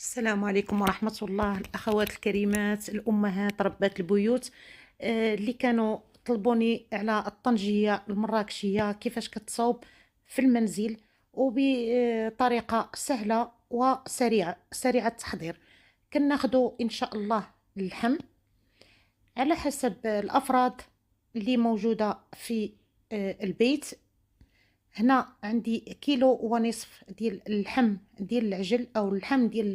السلام عليكم ورحمة الله. الأخوات الكريمات، الأمهات ربات البيوت، اللي كانوا طلبوني على الطنجية المراكشية كيفاش كتصوب في المنزل وبطريقة سهلة وسريعة سريعة التحضير. كناخدو إن شاء الله اللحم على حسب الأفراد اللي موجودة في البيت. هنا عندي كيلو ونصف ديال اللحم ديال العجل او اللحم ديال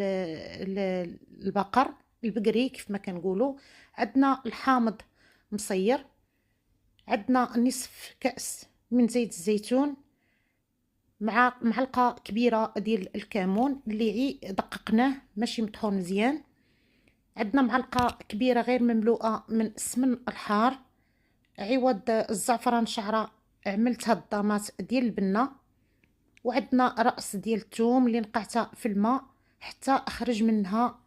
البقر البقري كيف ما كنقولوا. عندنا الحامض مصير، عندنا نصف كأس من زيت الزيتون مع معلقة كبيرة ديال الكمون اللي دققناه ماشي مطحون مزيان. عندنا معلقة كبيرة غير مملوءة من السمن الحار، عوض الزعفران شعرة عملتها الضامات ديال البنة. وعندنا رأس ديال الثوم اللي نقعتها في الماء حتى خرج منها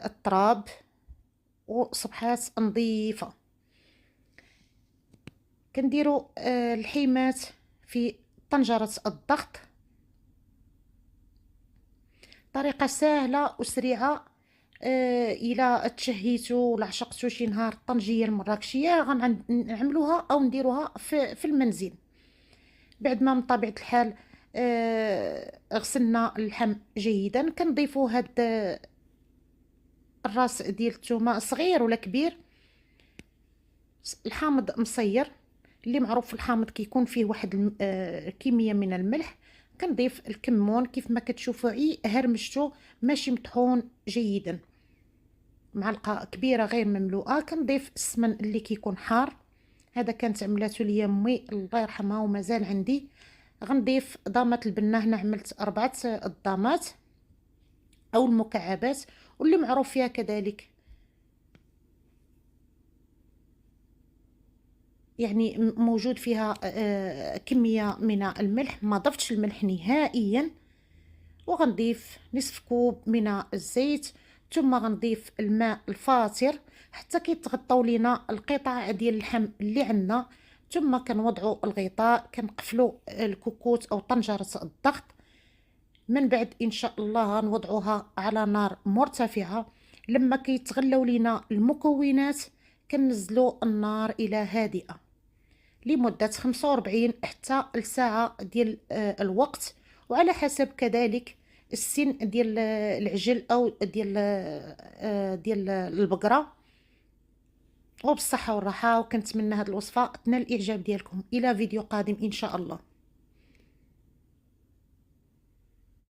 التراب وصبحات نظيفة. كنديروا الحيمات في طنجرة الضغط، طريقة سهلة وسريعة. الى تشهيتو ولا عشقتو شي نهار الطنجية المراكشية غنعملوها او نديروها في المنزل. بعد ما من طبيعة الحال غسلنا اللحم جيدا، كنضيفو هاد الراس ديال الثومه صغير ولا كبير. الحامض مصير اللي معروف في الحامض كيكون فيه واحد كميه من الملح. كنضيف الكمون كيف ما كتشوفوا هرمشتو ماشي مطحون جيدا، معلقه كبيره غير مملوءه. كنضيف السمن اللي كيكون حار، هذا كانت عملته ليا امي الله يرحمها ومازال عندي. غنضيف ضامات البنه، هنا عملت 4 الضامات او المكعبات واللي معروف فيها كذلك، يعني موجود فيها كميه من الملح. ما ضفتش الملح نهائيا. وغنضيف نصف كوب من الزيت، ثم غنضيف الماء الفاتر حتى كيتغطاو لينا القطع ديال اللحم اللي عندنا. ثم كنوضعوا الغطاء، كنقفلوا الكوكوت او طنجره الضغط. من بعد ان شاء الله غنوضعوها على نار مرتفعه. لما كيتغلوا لينا المكونات كنزلوا النار الى هادئه لمده 45 حتى لساعه ديال الوقت، وعلى حسب كذلك السن ديال العجل او ديال البقره. وبالصحه والراحه، وكنتمنى هذه الوصفه تنال الاعجاب ديالكم. الى فيديو قادم ان شاء الله.